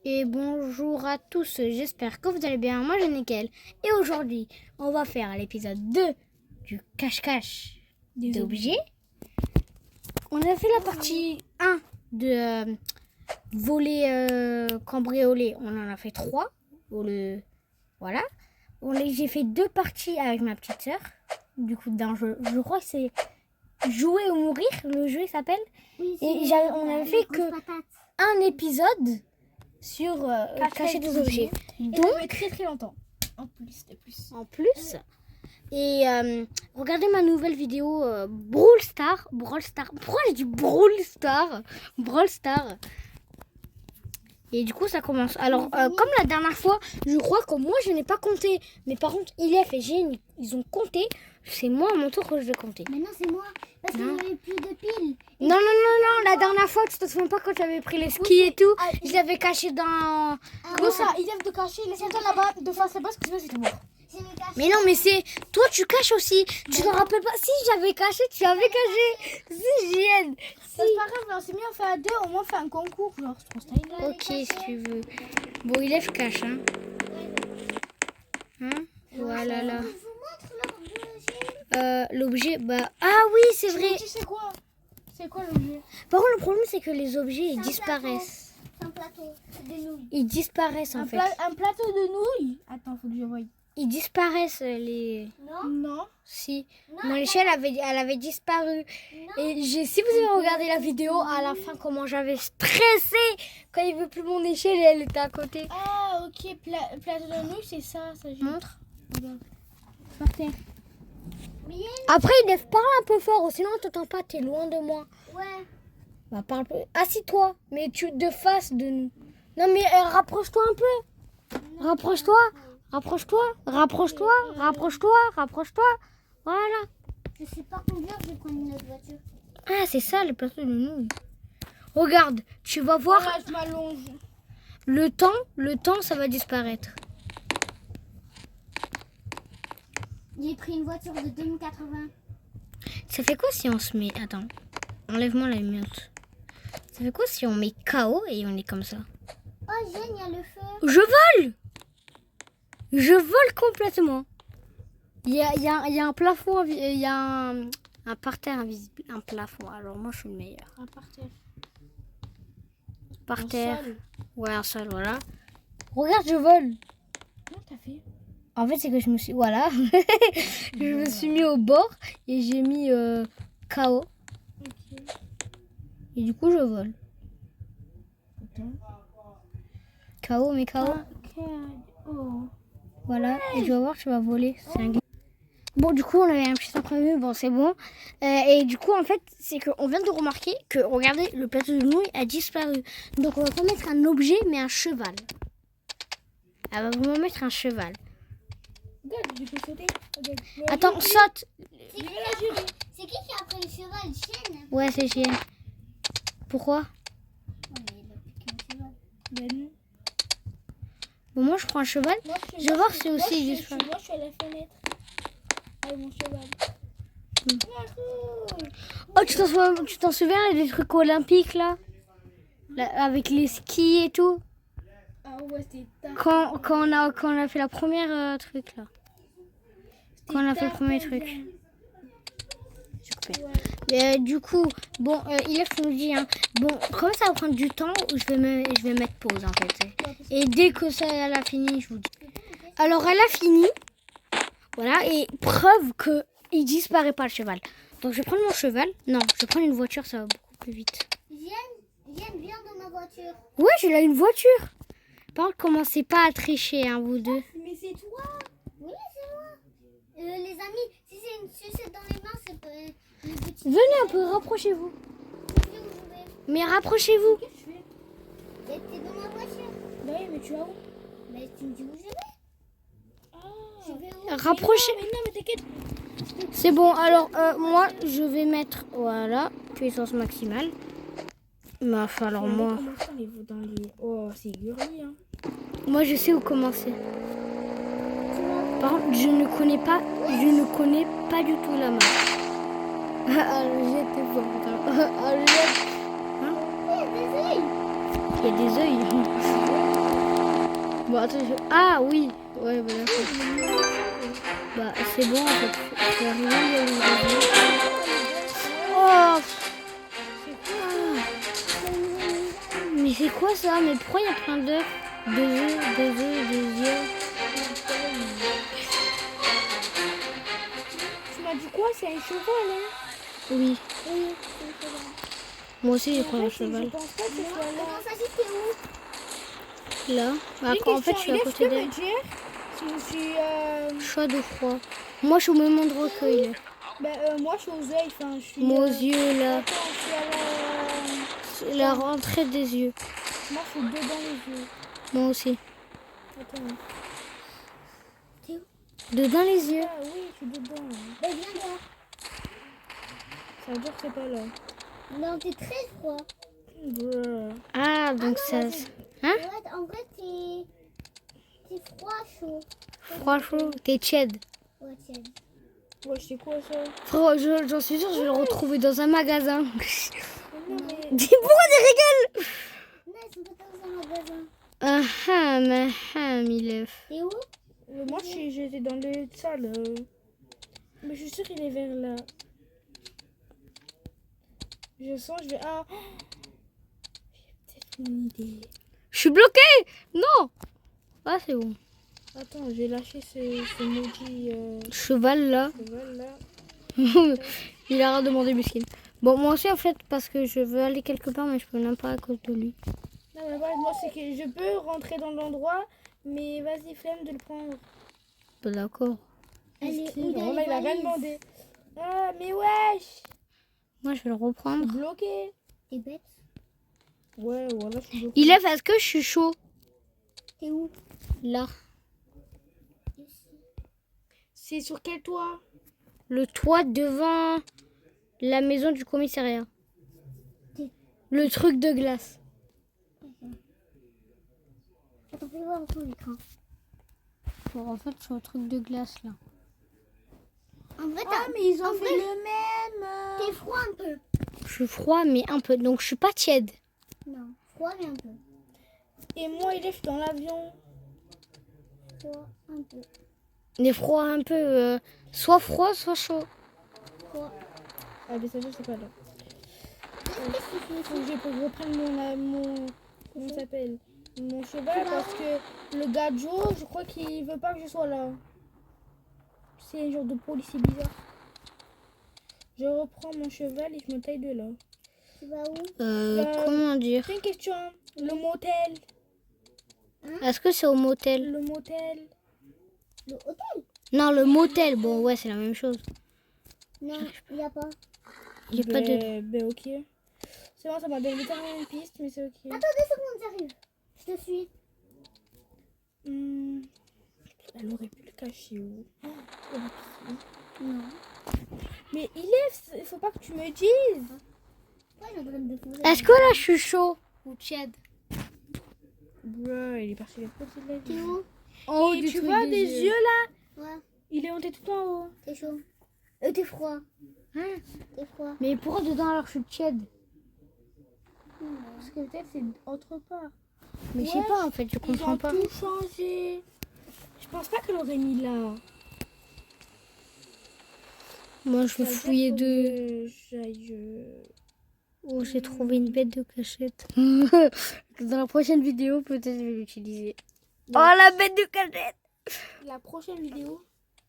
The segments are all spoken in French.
Et bonjour à tous, j'espère que vous allez bien. Moi, je nickel. Et aujourd'hui, on va faire l'épisode 2 du cache-cache des objets. On a fait la partie 1 de voler, cambrioler. On en a fait 3. Voilà. J'ai fait 2 parties avec ma petite sœur. Du coup, d'un jeu, je crois que c'est Jouer ou mourir, le jeu s'appelle. Oui, et on avait fait que un épisode sur cacher des objets. Donc très très longtemps. En plus. Et regardez ma nouvelle vidéo Brawl Stars. Pourquoi j'ai dit Brawl Stars. Et du coup ça commence. Alors comme la dernière fois, je crois que moi je n'ai pas compté. Mais par contre Ilef et Jeanne, ils ont compté. C'est moi à mon tour que je vais compter. Mais non, c'est moi. Parce qu'il n'y avait plus de piles. Non. La dernière fois, tu te souviens pas quand tu avais pris les skis et tout, je l'avais caché dans... Comment ça, il vient de cacher. Laisse-toi là-bas de face à bas parce que sinon j'étais mort. Mais non, mais c'est... Toi, tu caches aussi. Tu te rappelles pas? Si, j'avais caché, tu avais caché. Si, Jienne. C'est pas grave, c'est mieux on fait à 2, au moins on fait un concours. Genre, c'est trop style. Ok, si tu veux. Bon, il est cache, hein. Voilà, là. L'objet, bah... Ah oui, c'est vrai. C'est quoi? C'est quoi l'objet? Par contre, le problème, c'est que les objets, ils disparaissent. C'est un plateau de nouilles. Ils disparaissent, en fait. Un plateau de nouilles? Attends, faut que je voie. Ils disparaissent, les... Non. Si. Mon échelle, elle avait disparu. Non. Et si vous avez regardé la vidéo, à la fin, comment j'avais stressé quand il ne veut plus mon échelle et elle était à côté. Ah, ok. Plateau de nouilles, c'est ça. Montre. Regarde. Par terre. Après, il parle un peu fort, sinon on t'entend pas, t'es loin de moi. Ouais. Bah, parle peu. Assis-toi, mais tu de face de nous. Non, mais rapproche-toi un peu. Rapproche-toi. Voilà. Je sais pas combien je vais prendre une autre voiture. Ah, c'est ça, le plateau de nouilles. Regarde, tu vas voir. Voilà, je m'allonge. Le temps, ça va disparaître. J'ai pris une voiture de 2080. Ça fait quoi si on se met... Attends, enlève-moi la lumière. Ça fait quoi si on met KO et on est comme ça? Oh, Jeanne, il y a le feu. Je vole complètement. Il y a un plafond, il y a un parterre invisible, un plafond. Alors moi, je suis le meilleur. Un parterre. Parterre. Un sol. Ouais, un sol, voilà. Regarde, je vole. Comment t'as fait? En fait, c'est que je me suis... Voilà. Je me suis mis au bord et j'ai mis KO. Ok. Et du coup, je vole. KO, mais KO. Oh. Voilà. Et tu vas voir, tu vas voler. C'est un... Bon, du coup, on avait un petit imprévu. Bon, c'est bon. Et du coup, en fait, c'est qu'on vient de remarquer que, regardez, le plateau de nouilles a disparu. Donc, on va pas mettre un objet, mais un cheval. Elle va vraiment mettre un cheval. Regarde, je peux sauter. Regarde. Attends, saute. C'est qui a pris le cheval? Chienne? Ouais, c'est chienne. Pourquoi? Oh, mais il a piqué un cheval. Ben non. Bon, moi, je prends un cheval. Je vais voir si aussi il disparaît. Moi, je suis à la fenêtre. Avec mon cheval. Oh, tu t'en souviens des trucs olympiques, là avec les skis et tout? Ah ouais, c'était tard. Quand on a fait la première truc, là. Quand on a fait le premier truc. Ouais. Du coup, bon, il nous dit, hein, bon, comme ça va prendre du temps, je vais mettre pause, en fait. Et dès que ça elle a fini, je vous dis. Alors, elle a fini. Voilà, et preuve qu'il disparaît pas, le cheval. Donc, je vais prendre mon cheval. Non, je vais prendre une voiture, ça va beaucoup plus vite. Viens dans ma voiture. Ouais, j'ai là une voiture. Par contre, commencez pas à tricher, hein, vous deux. Mais c'est toi. Oui, c'est moi. Les amis, si c'est une sucette dans les mains, c'est pas... Venez un peu, rapprochez-vous. Mais rapprochez-vous. Qu'est-ce que tu fais? T'es dans ma voiture. Bah oui, mais tu vas où? Mais tu me dis où je vais? Je vais où? Rapprochez. Mais non, mais t'inquiète. C'est bon, alors moi, je vais mettre, voilà, puissance maximale. Mais enfin, alors moi... Oh, c'est girly, hein. Moi, je sais où commencer. Par contre, je ne connais pas du tout la map. Ah, le jet, t'es fort, putain. Ah, le jet. Hein? Il y a des œils. Il y a des œils. Bon, attends, ah oui. Ouais, bah d'accord. Bah, c'est bon en fait. Faut rien dire. Oh. Mais c'est quoi ça? Mais pourquoi il y a plein d'œufs? Deux œufs. Tu m'as dit quoi? C'est un cheval, hein? Oui. Oui, c'est le cheval. Moi aussi, j'ai En pris un fait, cheval. Je pense pas que ce soit là. Comment ça, c'était où? Là. J'ai Bah, une en fait, je suis à question. côté Il est-ce d'elle. que me dire si je suis... Chaud ou froid? Moi, je suis au même endroit que il est. moi, je suis aux yeux. Enfin, je suis... Moi, aux yeux, là. Attends, je suis à la... C'est la rentrée des yeux. Moi, je suis dedans les yeux. Moi aussi. Attends. Dedans les yeux. Ah oui, je suis dedans. Ben, viens voir. Ça veut dire que c'est pas là. Non, t'es très froid. Bruh. Ah, donc ça. Hein? Ouais, en vrai, t'es froid, chaud. Franchement, t'es tiède. Ouais, tiens. Ouais, c'est quoi ça? Frérot, j'en suis sûre, je vais le retrouver dans un magasin. Non, mais... Dis pourquoi tu rigoles? Non, ils sont pas dans un magasin. Milef. T'es où? Moi, j'étais dans le salle. Mais je suis sûre qu'il est vers là. Je sens, je vais... Ah, j'ai peut-être une idée. Je suis bloquée. Non. Ah, c'est bon. Attends, j'ai lâché ce maudit Cheval là. cheval là. Il a rien demandé, Muskin. Bon, moi aussi, en fait, parce que je veux aller quelque part, mais je peux même pas à cause de lui. Non, mais voilà, moi, c'est que je peux rentrer dans l'endroit, mais vas-y, flemme de le prendre. Bah, d'accord. Elle est où Oh dans là, les il a rien valises? demandé. Ah, mais wesh! Moi, je vais le Je suis reprendre. bloqué. T'es bête? Ouais, voilà, je suis bloqué. Il est, est-ce que je suis chaud? T'es où? Là. C'est sur quel toit? Le toit devant la maison du commissariat. Le truc de glace. Attends, fais voir ton écran. Bon, en fait, je suis au truc de glace là. En vrai, Ah, mais ils ont en fait vrai, le même. t'es froid un peu. Je suis froid, mais un peu. Donc, je suis pas tiède. Non, froid mais un peu. Et moi, il est dans l'avion. Froid un peu. Mais froid un peu. Soit froid, soit chaud. Froid. Ah, mais ça, je sais pas là. Qu'est-ce que tu fais? Faut que je reprenne mon comment ça s'appelle? Mon cheval parce que le gadjo, je crois qu'il veut pas que je sois là. C'est un genre de policier bizarre. Je reprends mon cheval et je me taille de là. Tu vas où? Comment dire? C'est une question. Le motel. Est-ce que c'est au motel? Le motel. Le hôtel? Non, le motel. Bon, ouais, c'est la même chose. Non, il n'y a pas. Il y a pas de... Ben ok. C'est bon, ça m'a donné littéralement une piste, mais c'est ok. Attends 2 secondes, j'arrive. Je te suis. Elle aurait pu le cacher où? Non. Mais il faut pas que tu me dises. Pourquoi j'ai en train de foncer? Est-ce que là, je suis chaud? Ou tiède? Bro, il est parti de côté de la T'es vie. où? Oh, Et tu vois des yeux là? Ouais, Il est monté tout en haut. t'es chaud. T'es froid. Hein? T'es froid. Mais pourquoi dedans alors je suis tiède? Parce que peut-être c'est autre part. Mais je sais Ouais, pas en fait, je Ils comprends ont pas. tout changé. Je pense pas qu'elle aurait mis là. Moi, je vais Ça veut dire fouiller faut de... que j'aille, Oh, j'ai trouvé une bête de cachette. Dans la prochaine vidéo, peut-être je vais l'utiliser. Oh, la bête de cachette! La prochaine vidéo.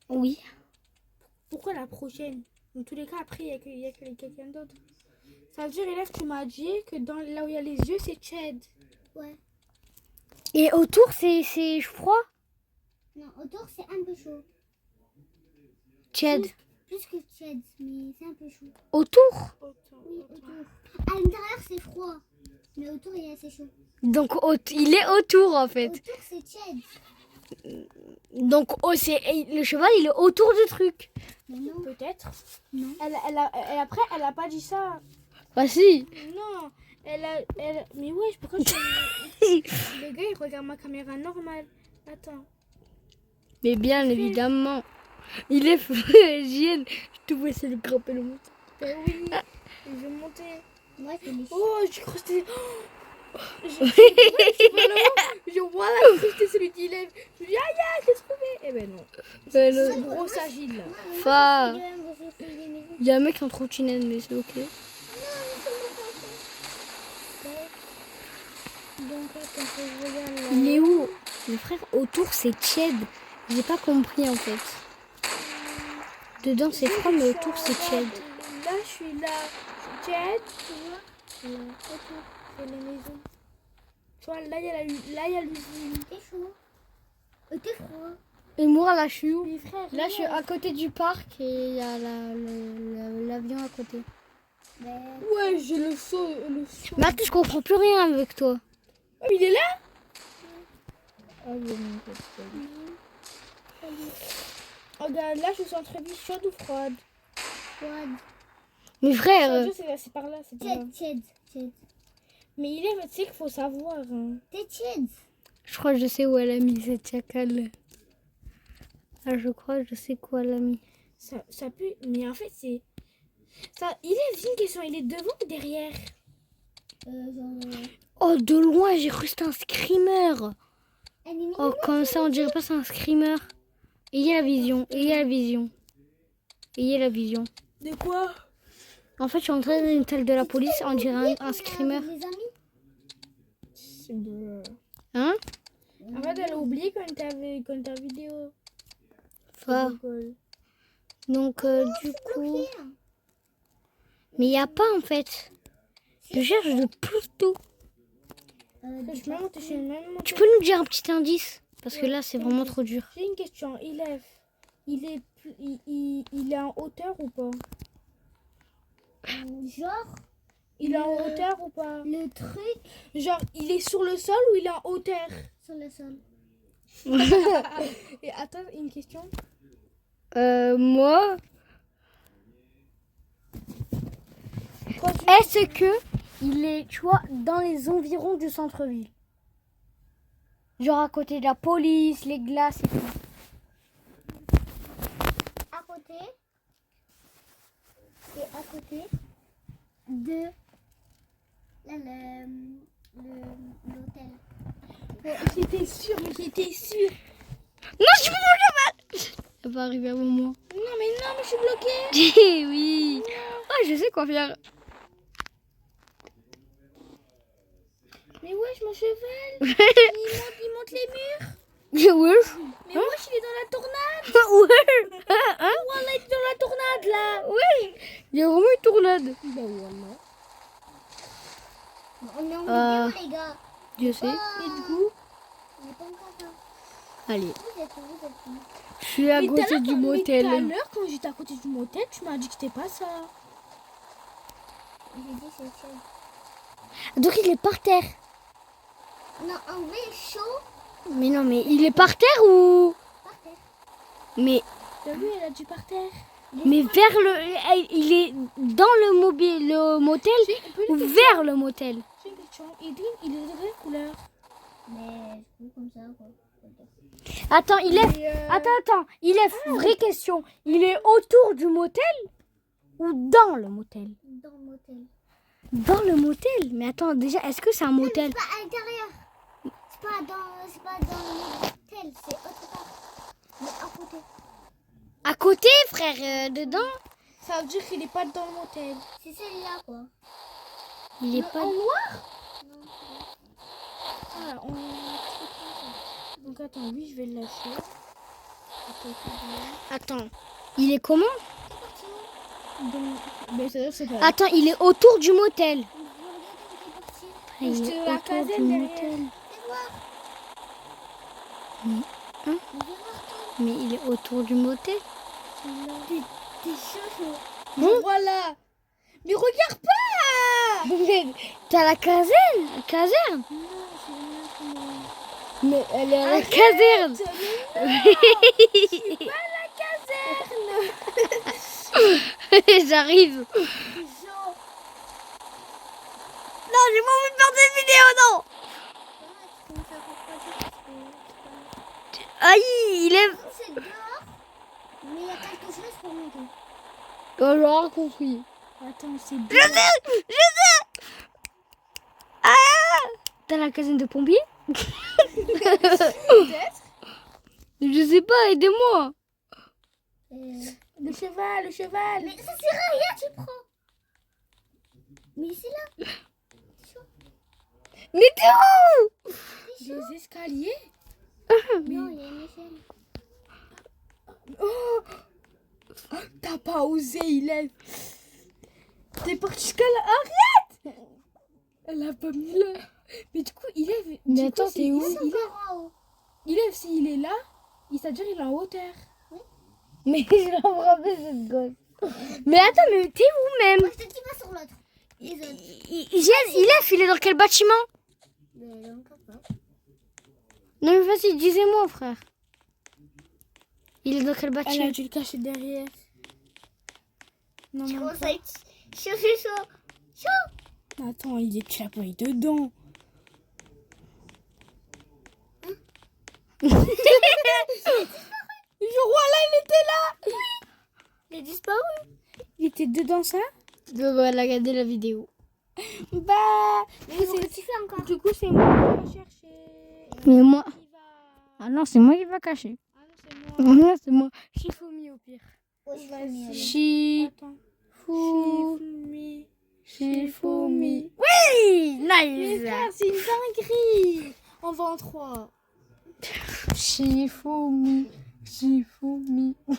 Oui. Pourquoi la prochaine? Dans tous les cas, après, il y a quelqu'un d'autre. Ça veut dire, élève, tu m'as dit que dans là où il y a les yeux, c'est Chad. Ouais. Et autour, c'est froid? Non, autour c'est un peu chaud. Tiède. Plus que tiède, mais c'est un peu chaud. Autour? Oui, autour. À l'intérieur c'est froid. Mais autour il est assez chaud. Donc, il est autour en fait. Autour c'est tiède. Donc, le cheval, il est autour du truc. Mais non. Peut-être. Non. Après, elle a pas dit ça. Bah si. Non. Mais wesh, pourquoi le gars, il regarde ma caméra normale. Attends. Mais bien évidemment. Il est hygiène. Je te vois essayer de grimper le montant. Ben oui. Je vais monter. Moi c'est les Oh, j'ai cru que c'était... Je vois là, j'ai cru que c'était celui qui Grosse agile là. Fa. Il doit me refaire des maisons. Il y a un mec en trottinette, mais c'est ok. Donc attends, faut que je regarde là. Il est où? Mon frère, autour c'est tiède. J'ai pas compris en fait. Dedans c'est froid, mais autour c'est tiède. Là, je suis là. Tiède, tu vois. Là, autour, c'est les maisons. Tu vois, là, il y a l'usine. T'es chaud. T'es froid. Et moi là je suis où? Mes frères, Là je suis à côté du parc et il y a l'avion à côté. Ben, Ouais, j'ai le saut. Mais attends, je comprends plus rien avec toi. Oh, il est là? Ah, bon, regarde, là, je suis entre vie chaude ou froide. froide. Mais frère, C'est par là, c'est par là. Tiède. Mais il est, mais tu sais qu'il faut savoir. Hein. T'es tiède. je crois que je sais où elle a mis cette chacal. Ah, je crois que je sais quoi elle a mis. Ça pue, mais en fait, c'est. Ça, il est, c'est une question, il est devant ou derrière? Genre. Oh, de loin, j'ai cru que c'était un screamer. Elle est Oh, comme ça, on dirait pas c'est un screamer. Ayez la vision, ayez la vision. Ayez la vision. De quoi? En fait, je suis entrée dans une salle de la police, on dirait un screamer. Les amis. C'est bleu. Hein? En fait, elle a oublié quand ta vidéo. Enfin, donc, du coup... Mais il n'y a pas, en fait. Je cherche de partout. Je peux monter, je suis même montée. Tu peux nous dire un petit indice? Parce que là, c'est vraiment trop dur. J'ai une question, il est en hauteur ou pas? Genre, Il est en hauteur ou pas? le truc Genre, il est sur le sol ou il est en hauteur? sur le sol. Et attends, une question. Moi, Quoi, tu- est-ce que il est, tu vois, dans les environs du centre-ville? Genre à côté de la police, les glaces et tout. À côté. Et à côté de l'hôtel. J'étais sûre, mais j'étais sûre. Non, je peux pas mal. Ça va arriver un moment. Non, mais je suis bloquée. Oui. Ah, je sais quoi faire. Mais wesh, mon cheval. Il monte les murs. Ouais. Mais wesh, il est dans la tornade. Ouais. Wallah, il est dans la tornade là. Oui. Il y a vraiment une tornade. Ben wallah. On est en vidéo, les gars. Je sais. Et du coup, On est pas encore là. Allez, Vous êtes où? je suis à mais tout à côté l'heure, du Tout à motel. l'heure, quand j'étais à côté du motel, tu m'as dit que c'était pas ça. J'ai dit c'est tiède. Donc il est par terre. Non, en vrai, chaud Mais non, mais il est par terre ou... par terre. Mais T'as vu, elle a dit par terre. vers le... Il est dans le motel ou vers le motel? J'ai une question. Il est de quelle couleur? Mais c'est comme ça, quoi. Attends, il est... Et, Attends, il est... Vraie question. Il est autour du motel ou dans le motel? Dans le motel. Dans le motel? Mais attends, déjà, est-ce que c'est un motel? C'est pas à l'intérieur. C'est pas dans le motel, c'est autre part. Mais à côté. À côté, frère, dedans? Ça veut dire qu'il est pas dans le motel. C'est celle-là, quoi. Il est pas... En noir? Non, Ah, on... Donc attends, lui, je vais le lâcher. Attends, il est comment? Mais ça c'est pas. Attends, il est autour du motel. vous regardez où il est parti. Il J'étais est dans la autour caserne du derrière. motel. Fais voir. Hein? Fais voir, toi. Mais il est autour du motel. T'es chaud. Voilà. Mais regarde pas. T'as la caserne? Caserne? Mais elle est à la caserne. C'est pas la caserne. J'arrive. Chaud. Non, j'ai pas envie de faire des vidéos, non. Comment ça refroidit parce que Aïe, il est... c'est dehors, mais il y a quelque chose pour monter. Oh, j'ai rien compris. Attends, c'est Je sais. Ah, t'as la caserne de pompiers? peut-être. Je sais pas, aidez-moi. Le cheval, le cheval. Mais ça sert à rien, tu prends. Mais c'est là. Mais t'es où? Les escaliers. Non, il y a une échelle. Oh, t'as pas osé, Ilève. T'es parti jusqu'à là. Arrête. Elle a pas mis là. Mais du coup, Ilève. Mais du attends, coup, t'es où? Ilève, s'il est là, c'est-à-dire il est en hauteur. Mais je l'ai frappé cette gosse. Mais attends, mais t'es où même? Moi, je te dis pas sur l'autre. Les autres. Il est dans quel bâtiment? Non mais vas-y, disez-moi frère. Il est dans quel Elle bâtiment? a dû le cacher derrière. Non, Je même commence pas. à être chaud. Attends, il est clapé dedans. Je vois là, il était là. Il a disparu. Il était dedans ça. Tu dois regarder la vidéo. Bah, Mais qu'est-ce que tu fais encore? du coup, c'est moi qui vais chercher. Mais moi... Il va... Ah non, c'est moi qui va cacher. Ah non, c'est moi. Non, c'est moi. Shifumi au pire. Ouais, vas-y. Shifumi. Attends. Shifumi. Shifumi. Oui, Mais nice. frère, c'est une dinguerie. On va en 3. Shifumi. Shifumi. Oh,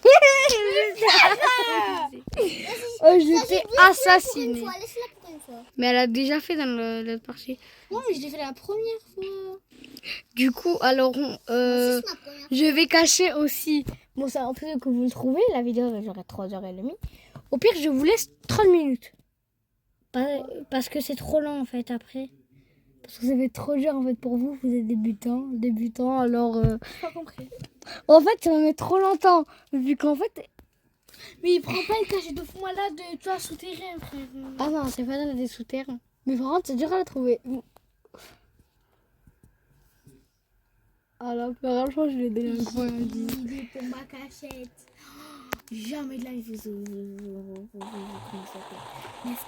je t'ai assassiné. Laisse-la pour une fois. Mais elle a déjà fait dans le partie. Non, mais je l'ai fait la première fois. Du coup, alors, C'est ma première. je vais cacher aussi. Bon, ça, en plus que vous le trouvez, la vidéo va durer 3h30. Au pire, je vous laisse 30 minutes. Parce que c'est trop lent, en fait, après. Parce que ça va être trop dur, en fait, pour vous. Vous êtes débutants, alors... J'ai pas compris. En fait, ça va mettre trop longtemps. Vu qu'en fait... Mais il prend pas le cachet de fond là de toi souterrain, frère. Ah non, c'est pas dans des souterrains. Mais par contre, c'est dur à la trouver. Ah là, franchement, je l'ai donné un gros indice. Il est pour ma cachette. Jamais de la vie. Comment ça s'appelle? Mais est-ce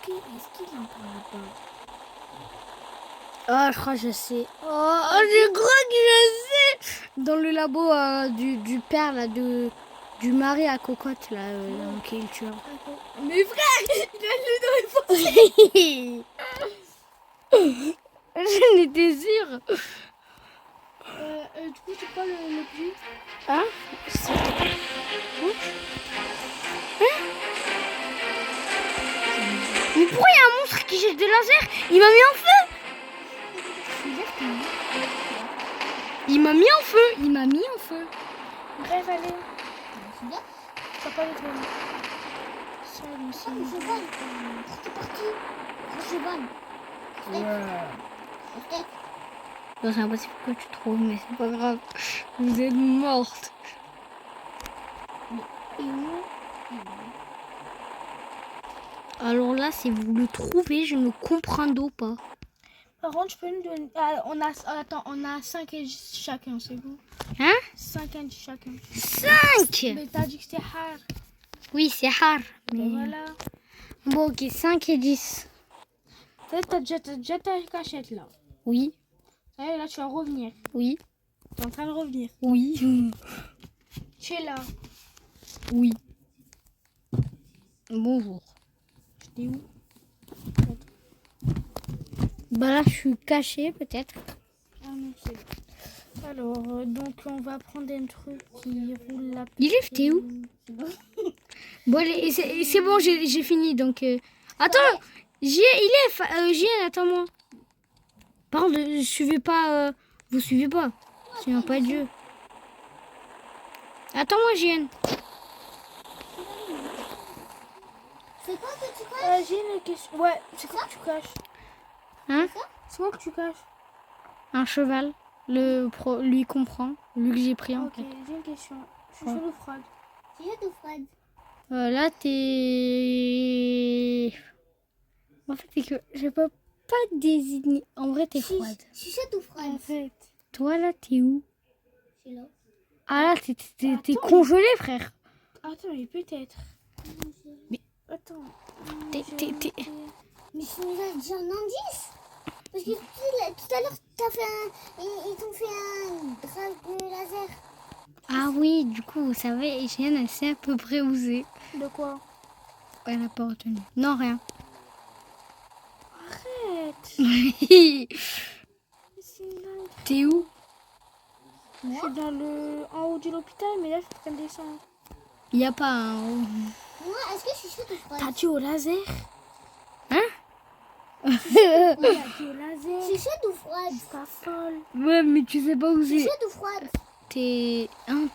qu'il en parle pas? Ah, je crois que je sais. Oh, je crois que je sais. Dans le labo du père, là, du mari à cocotte, là, qui est le tueur. Mais frère, il a le dos J'en étais sûre. Du coup, c'est quoi le but? Hein? Mais pourquoi il y a un monstre qui jette des lasers? Il m'a mis en feu. Il m'a mis en feu. Bref, allez. C'est bien. Ça pas les trucs. Ça, Ah, le cheval. C'est parti. Le cheval. Peut-être. Non, c'est impossible que tu trouves, mais c'est pas grave. Vous êtes morte. Et où? Alors là, si vous le trouvez, je ne comprends pas. Par contre, je peux nous donner. Ah, on a 5 indices chacun, c'est bon? Hein? 5 indices chacun. 5. Mais t'as dit que c'était rare. Oui, c'est rare. Mais... Mais voilà. Bon, ok, 5 et 10. T'as déjà ta cachette là. Oui, Et là, tu vas revenir. oui, T'es en train de revenir. oui, Tu es là. oui. Bonjour. T'es où? Bah là, je suis cachée peut-être. Ah non, c'est là. Alors, donc on va prendre un truc qui roule la Il est, t'es où? Bon, allez, c'est bon, j'ai fini. Donc, attends, JN, attends-moi. Par contre, suivez pas, vous suivez pas. Sinon, pas Dieu. Attends-moi, JN. C'est quoi que tu crois? J'ai une question. Ouais, c'est quoi que tu caches? Hein? C'est quoi que tu caches? Un cheval. Lui comprend. Lui que j'ai pris en Ok, fait. j'ai une question. Je suis Ouais. sur le fraude. Tu es tout froide. Là, t'es... En fait, c'est que je peux pas te désigner. En vrai, t'es froide. Je suis tout froide. En fait. Toi, là, t'es où? Je suis là. Ah là, t'es Attends. congelé, frère. Attends, mais peut-être. Mais- Attends. T'es... Mais tu nous as dit un indice. Parce que tout à l'heure, t'as fait ils t'ont fait un grave de laser. Ah oui, du coup, vous savez, Hygiène, elle sait à peu près où c'est. De quoi? Elle n'a pas retenu. Non, rien. Arrête. T'es C'est une dingue. où? Je suis dans le... en haut de l'hôpital, mais là, je suis en train de descendre. Il n'y a pas un... Moi, est-ce que je suis chaude ou froide? T'as dit au laser? Hein? T'as dit au laser? Je suis chaude ou froide? Pas folle. Ouais, mais tu sais pas où Je suis c'est. chaude ou froide? T'es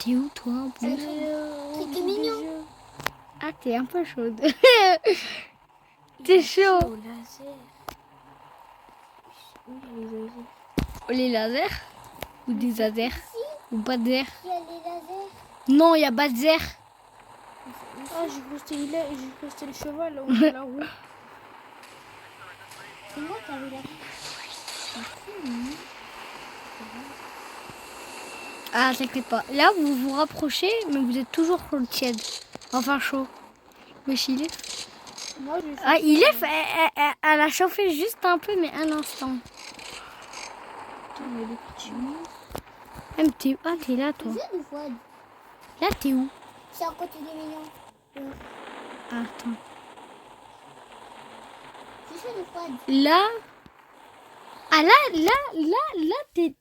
où, toi, en plus? T'es mignon. Ah, t'es un peu chaude. T'es chaud. Au laser. Oui, les lasers. Les lasers? Ou des lasers? Ou pas de zère? Il y a les lasers. Non, il n'y a pas de zère. Ah, j'ai cru que c'était le cheval, là, où il y a la roue. C'est moi qui avais la... Ah, t'inquiète pas. Là, vous vous rapprochez, mais vous êtes toujours chaud tiède. Enfin, chaud. Mais il est... Moi, je Ah, il est... Elle a chauffé juste un peu, mais un instant. Ah, mais t'es... Ah, t'es là, toi. Je suis chaude ou froide? Là, t'es où? C'est à côté des mignons. Ah, attends. Je suis chaude ou froide? Là... Ah, là, t'es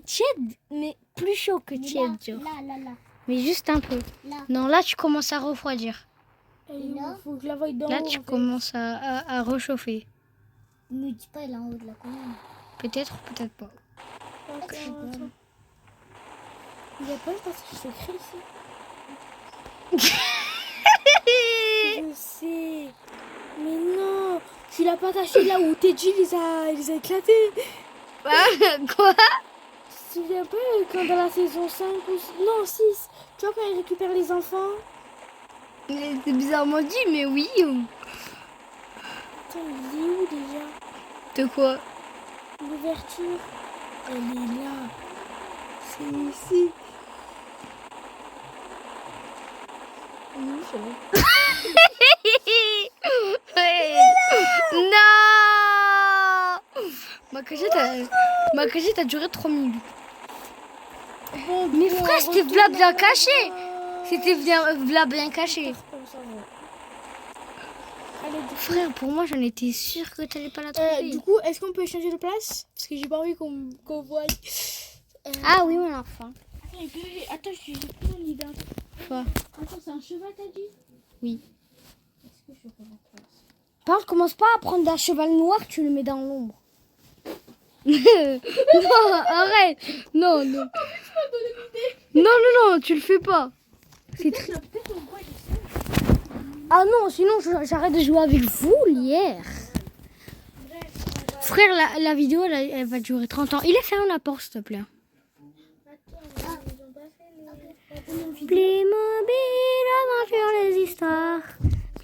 tiède, mais plus chaud que Mais tiède, genre. là. Mais juste un peu. Là. Non, là, tu commences à refroidir. Il là faut que je la voie d'en Là, haut. tu en fait. commences à réchauffer. Ne me dis pas, elle est en haut de la commune. Peut-être, peut-être pas. Attends. Il n'y a pas parce que c'est écrit ici. Je sais. Mais non. Tu l'as pas caché là où Teddy les a éclatés. Quoi? Tu te souviens pas quand dans la saison 5 ou... Non, 6. Tu vois quand il récupère les enfants? C'est bizarrement dit, mais oui. Attends, il est où déjà? De quoi? L'ouverture. Elle est là. C'est ici. Oui, c'est vrai. Non! Ma cachette a duré 3 minutes. Mais frère, c'était bien caché. C'était bien caché. Allez, Frère, pour moi, j'en étais sûre que t'allais pas la trouver. du coup, est-ce qu'on peut changer de place? Parce que j'ai pas envie qu'on voie. Ah oui, mon enfant. Attends, j'ai plus mon idée. Quoi? Attends, c'est un cheval, t'as dit? Oui. Est-ce que je peux la place? Par contre, commence pas à prendre un cheval noir, tu le mets dans l'ombre. Non, arrête. Non. Non, tu le fais pas. C'est très... Peut-être on voit Ah non, sinon j'arrête de jouer avec vous hier. Frère, la vidéo, elle va durer 30 ans. Il est fermé la porte, s'il te plaît. Playmobil, aventure les histoires.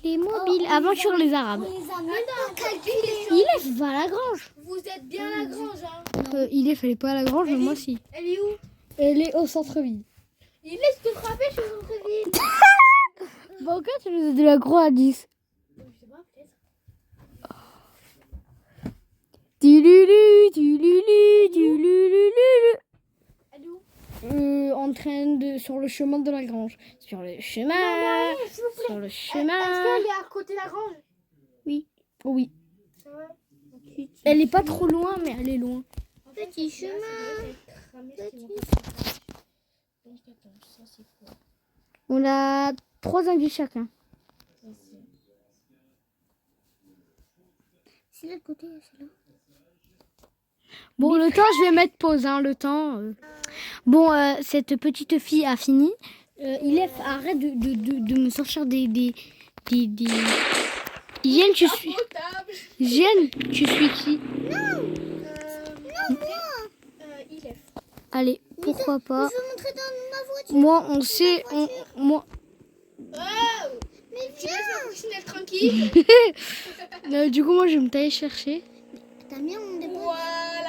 Playmobil, aventure les arabes. On les a même pas calculés. Il est va à la grange. Vous êtes bien à la grange, hein? Il est fallait pas à la grange, mais moi aussi. Elle est où? Elle est au centre-ville. Il laisse te frapper chez centre-ville. Pourquoi tu nous as de la croix à 10? Je sais pas, peut-être. Tululu. Elle est où? En train de... Sur le chemin de la grange. Sur le chemin. S'il vous plaît. Sur le Est-ce chemin. qu'elle est à côté de la grange? Oui. Oui. C'est vrai. Elle est pas trop loin, mais elle est loin. Petit chemin. On a 3 indices chacun. C'est là de côté, c'est là. Bon, le temps, je vais mettre pause, hein, le temps. Bon, cette petite fille a fini. Arrête de me sortir des... Hygiène, tu suis... Hygiène, tu suis qui? Il est. Allez, pourquoi pas. Je veux montrer dans ma voiture. Moi, on sait... moi... Mais Tu viens. laisses la coccinelle tranquille. Du coup, moi, je vais me tailler chercher. T'as mis on dépose. Ouah,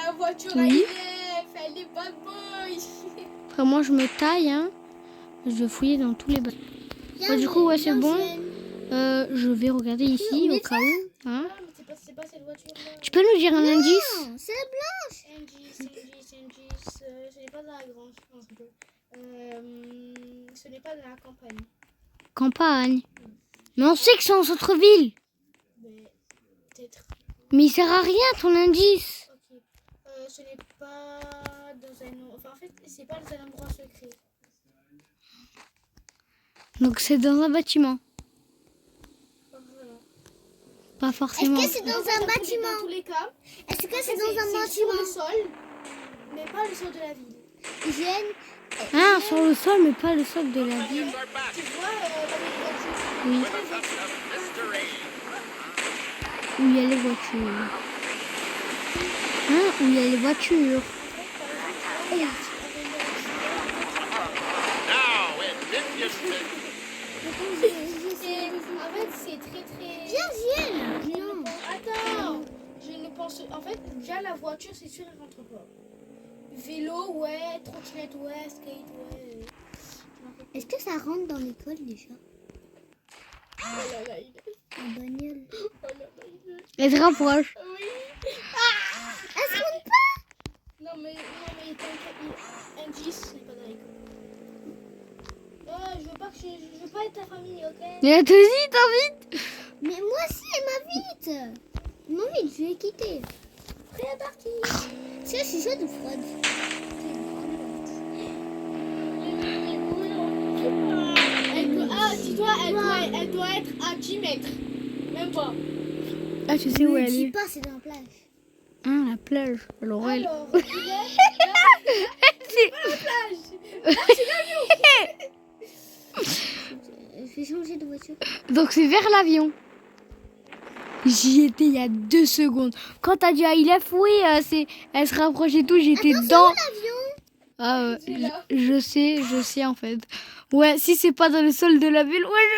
la voiture Oui. à IF, elle est bad boy. Après, moi, je me taille, hein. Je vais fouiller dans tous les bacs. Viens, Du coup, ouais, c'est viens, bon. Jen. Je vais regarder ici, au cas où. Hein. Ah, mais c'est pas cette voiture-là. Tu peux nous dire un indice? Non, c'est la blanche. NG, je n'ai pas dans la grange. Non, je rigole. Ce n'est pas dans la campagne. Campagne. Mais on sait que c'est en centre-ville. Mais peut-être. Mais il sert à rien ton indice. Ok. Ce n'est pas dans un... Enfin, en fait, c'est pas dans un endroit secret. Donc c'est dans un bâtiment. Pas vraiment. Pas forcément. Est-ce que c'est dans un Dans bâtiment? tous les cas, Est-ce que en c'est fait, dans un c'est sur bâtiment? le sol, mais pas le sol de la ville. Hygiène. Ah, sur le sol, mais pas le sol de la ville. Tu vois, Oui. Où il y a les voitures. Hein, où il y a les voitures. en fait, c'est très très... Viens, Je ne pense- Attends, je ne pense... En fait, déjà la voiture, c'est sûr, elle rentre pas. Vélo, ouais. Trottinette, ouais. Skate, ouais. Est-ce que ça rentre dans l'école déjà? Oh là là, il est... En bagnole. Oh là là, il est... Elle se rapproche. Oui. Elle se rentre pas? Non mais t'inquiète, indice, ce n'est pas dans l'école. Je veux pas être ta famille, ok? Mais toi aussi, t'as vite. Mais moi aussi, elle m'invite. Elle m'invite, je vais quitter. Prêt à partir. C'est je suis chaud de fraude. Dis-toi, elle doit être à 10 mètres. Même pas. Ah, tu sais où elle dis est. pas, c'est dans la plage. Ah, la plage. Alors elle. Alors, il est la plage. Je vais changer de voiture. Donc c'est vers l'avion. J'y étais il y a 2 secondes. Quand t'as dit à Ilef, oui, elle se rapproche et tout, j'étais dans... Ah, je sais en fait. Ouais, si c'est pas dans le sol de la ville, ouais,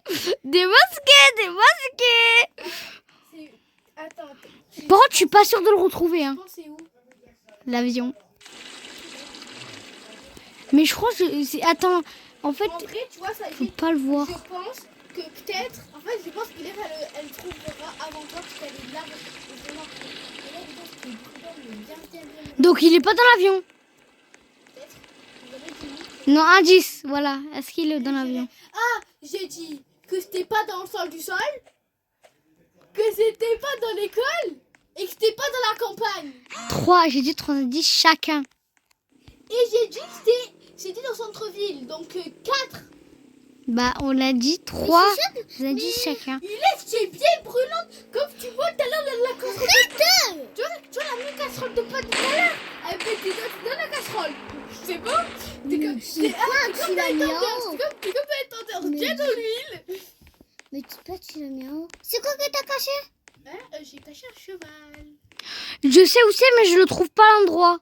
je sais. Des mosquées. Attends, Par contre, je suis pas sûre de le retrouver, hein, je pense c'est où? l'avion. Mais je crois que c'est... Attends, en fait, En vrai, tu vois, ça faut pas le voir. je pense que peut-être, en fait, je pense qu'Hélène, elle trouvera avant toi parce qu'elle est là. Vraiment. Hélène, je pense qu'il est prudent, mais bien. Donc il est pas dans l'avion. Peut-être. Vous avez dit. Non, indice, voilà. Est-ce qu'il est dans l'avion? Ah, j'ai dit que c'était pas dans le sol du sol, que c'était pas dans l'école et que c'était pas dans la campagne. 3, j'ai dit 3 indices chacun. Et j'ai dit que c'était dans le centre-ville, donc 4. Bah, on a dit 3 indices chacun. Il est, tu es bien brûlante, comme tu vois tout à l'heure la casserole. Tu vois la même casserole de pâte tout à l'heure. Elle met tes doigts dans la casserole. C'est bon? T'es comme tu l'as mis en haut. t'es comme t'as une tenteur bien dans l'huile. Mais tu l'as mis en haut. C'est quoi que t'as caché? Hein, j'ai caché un cheval. Je sais où c'est, mais je le trouve pas à l'endroit.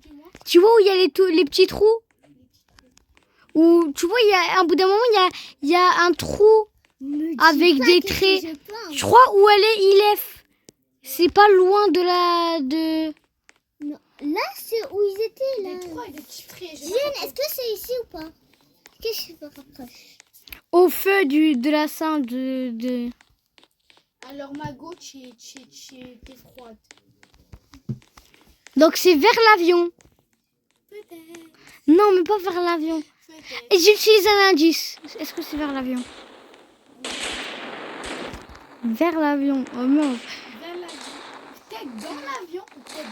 Dis-moi. Tu vois où il y a les petits trous? Ou tu vois, il y a un bout d'un moment, il y a un trou avec des traits. Je crois où elle est, Ilef. C'est pas loin de la... Non. Là, c'est où ils étaient, là. Les 3 et des petits traits. j'ai Vienne, pas est-ce que c'est ici ou pas? Qu'est-ce que je me rapproche? Au feu de la Saint de... Alors ma gauche était froide. Donc c'est vers l'avion. Peut-être. Non, mais pas vers l'avion. Peut-être. Et j'utilise un indice. Est-ce que c'est vers l'avion? Vers l'avion. Oh non. Vers l'avion. Peut-être dans l'avion ou peut-être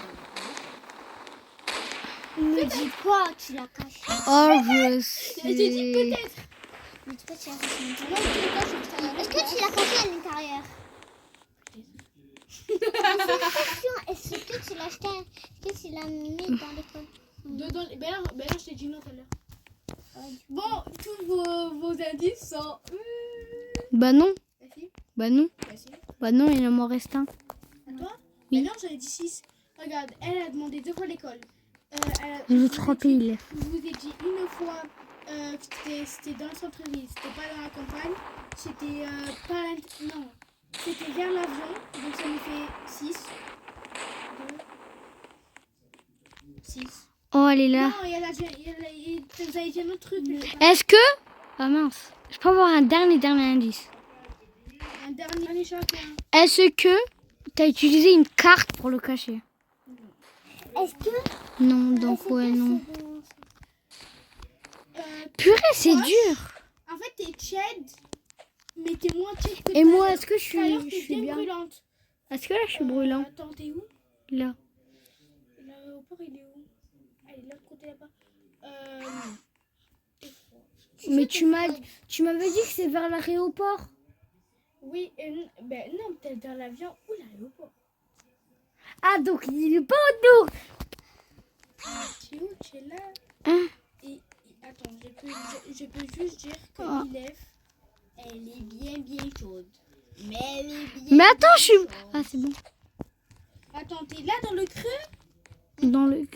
dans Me dis pas, tu l'as caché. Oh, je J'ai dit sais. peut-être. Me dis pas, tu l'as caché. Moi, je sais pas, je sais pas. Est-ce que tu l'as caché à l'intérieur? Est-ce que tu l'as acheté? Est-ce que tu l'as mis dans l'école? Dedans, ben non, je t'ai dit non tout à l'heure. Bon, tous vos indices sont... Bah non. Vas-y, Bah non. vas-y. Bah non, il en m'en reste un. À toi? Oui. Ben non, j'en ai dit 6. Regarde, elle a demandé 2 fois l'école. Je trop pile. Je vous ai dit une fois que c'était dans le centre-ville, c'était pas dans la campagne. C'était pas non, c'était vers l'avion, donc ça nous fait 6. 6. Oh, elle est là. Non, vous avez dit un autre truc. mais j'ai pas- Est-ce que... Ah mince. Je peux avoir un dernier indice. Un dernier chacun. Est-ce que t'as utilisé une carte pour le cacher? Est-ce que... Non, donc ouais, non. Purée, c'est dur. En fait, t'es tiède, mais t'es moins tiède que Et tout à moi, l'heure. est-ce que je Tout à l'heure, suis, je t'es suis bien? brûlante. Est-ce que là, je suis brûlant? Attends, t'es où? Là. L'aéroport, il est où? Ah, il est de l'autre côté là-bas. T'es froid. Mais tu m'avais dit que c'est vers l'aéroport. Oui, ben non, peut-être dans l'avion ou l'aéroport. Ah, donc il est pas autour. Tu es où? Tu es là? Hein? Et attends, je peux juste dire que Ah. l'ILEF, elle est bien chaude. Mais elle est bien. Mais attends, je suis... chaude. Ah, c'est bon. Attends, t'es là dans le creux? Dans le...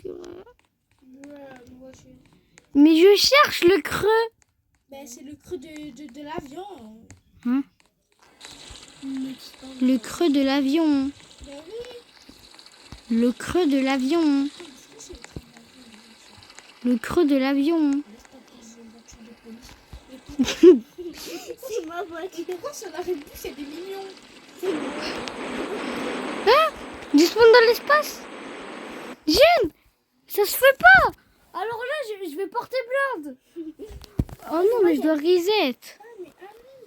Moi, Mais je cherche le creux. Ben, c'est le creux de l'avion. Hein? Le creux de l'avion. Ben oui. Le creux de l'avion. Est-ce que c'est le creux de l'avion? Le creux de l'avion. Laisse pas poser une voiture de police. Et C'est ma voiture. pourquoi ça n'arrête plus? C'est des millions. Du spawn dans l'espace. Jeanne, ça se fait pas. Alors là, je vais porter plainte. Oh non, mais je dois reset. Ah, mais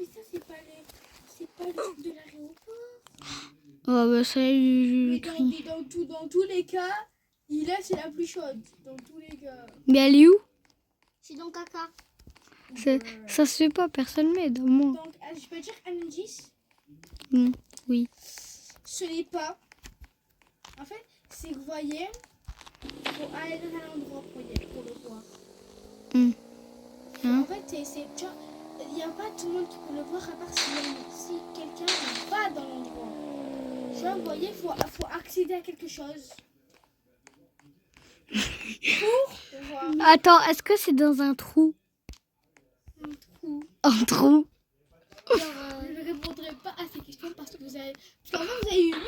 ça, c'est pas le truc de l'aéroport. Oh bah ça y Mais est, je crie. dans tous les cas, c'est la plus chaude. Dans tous les cas. Mais elle est où? C'est dans caca. Ça se fait pas, personne m'aide. Moi. Donc, je peux dire un indice. Oui. Ce n'est pas. En fait, c'est que vous voyez, il faut aller dans un endroit pour le voir. Hein? En fait, tu vois, il n'y a pas tout le monde qui peut le voir à part si quelqu'un n'est pas dans l'endroit. Tu vois, vous voyez, il faut accéder à quelque chose. Pour voir Attends, est-ce que c'est dans un trou? un trou. Un trou? Je ne répondrai pas à ces questions parce que vous avez. Parce qu'en fait, vous avez eu 8.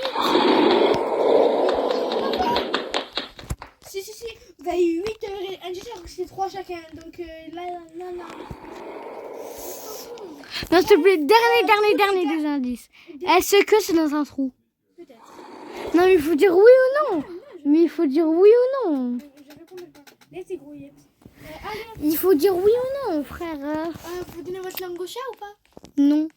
Si. Vous avez eu 8 indices alors que c'est 3 chacun. Donc là. Non, s'il te plaît, dernier des indices. Est-ce que c'est dans un trou? Peut-être. Non, mais il faut dire oui ou non. Mais il faut dire oui ou non. Je répondrai pas. Laissez grouillettes. Allez, Il faut dire oui ou non, frère. vous donnez votre langue au chat ou pas? Non.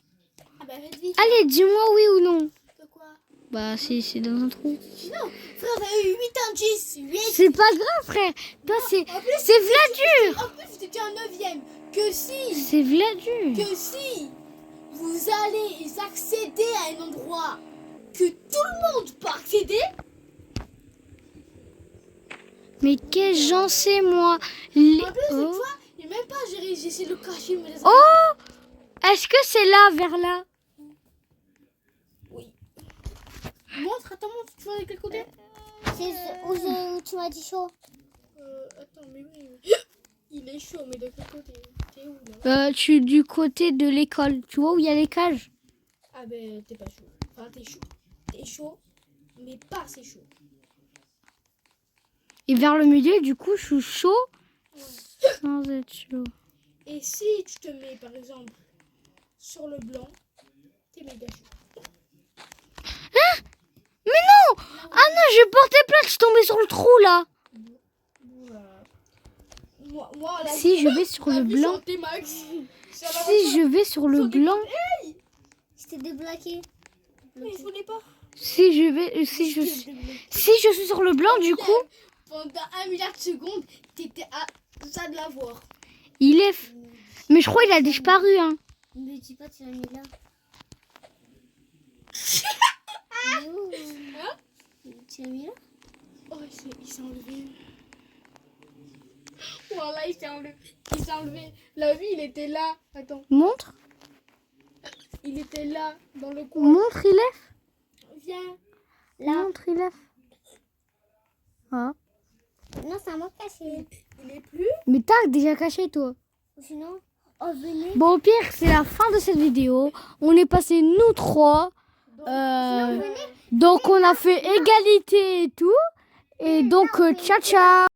Ah bah faites vite. Allez, dis-moi oui ou non. De quoi? Bah, si, c'est dans un trou. Non, frère, vous avez eu 8 indices. 8. C'est pas grave, frère. Toi, c'est v'là dur. En plus, vous étiez en 9ème. Que si C'est v'là dur. vous allez accéder à un endroit que tout le monde peut accéder, Mais qu'est-ce que j'en sais, moi? en plus, Oh. tu vois, il n'y a même pas j'essaie de le cacher. Mais les Oh, est-ce que c'est là, vers là? Oui. Montre, attends, tu vois de quel côté? C'est où tu m'as dit chaud. Attends, mais oui. Il est chaud, mais de quel côté? T'es où là? Je suis du côté de l'école. Tu vois où il y a les cages? Ah ben, t'es pas chaud. Enfin, t'es chaud. T'es chaud, mais pas assez chaud. Et vers le milieu, du coup, je suis chaud sans être chaud. Et si tu te mets, par exemple, sur le blanc, t'es méga chaud. Mais non! Ah non, je portais plainte, je suis tombée sur le trou, là. Voilà. Moi, la Si je vais sur la le vie blanc, santé max. Ça va si je vais sur le blanc, Je t'ai débloqué. Mais je voulais pas. si je suis sur le blanc, du coup, Pendant 1 milliard de secondes, t'étais à ça de l'avoir. il est... Mais je crois qu'il a disparu, hein. Ne dis pas, tu l'as mis là. Il est où? Tu l'as mis là? Oh, il s'est enlevé. Voilà, il s'est enlevé. La vie, il était là. Attends, Montre, il était là, dans le coin. montre, il est. Viens. Montre, il est. Ah. Non, c'est un mot caché. Il est plus. Mais t'as déjà caché, toi. Ou sinon, oh, venez. Bon, au pire, c'est la fin de cette vidéo. On est passé nous trois. Donc on a fait égalité et tout. Et donc, ciao ciao.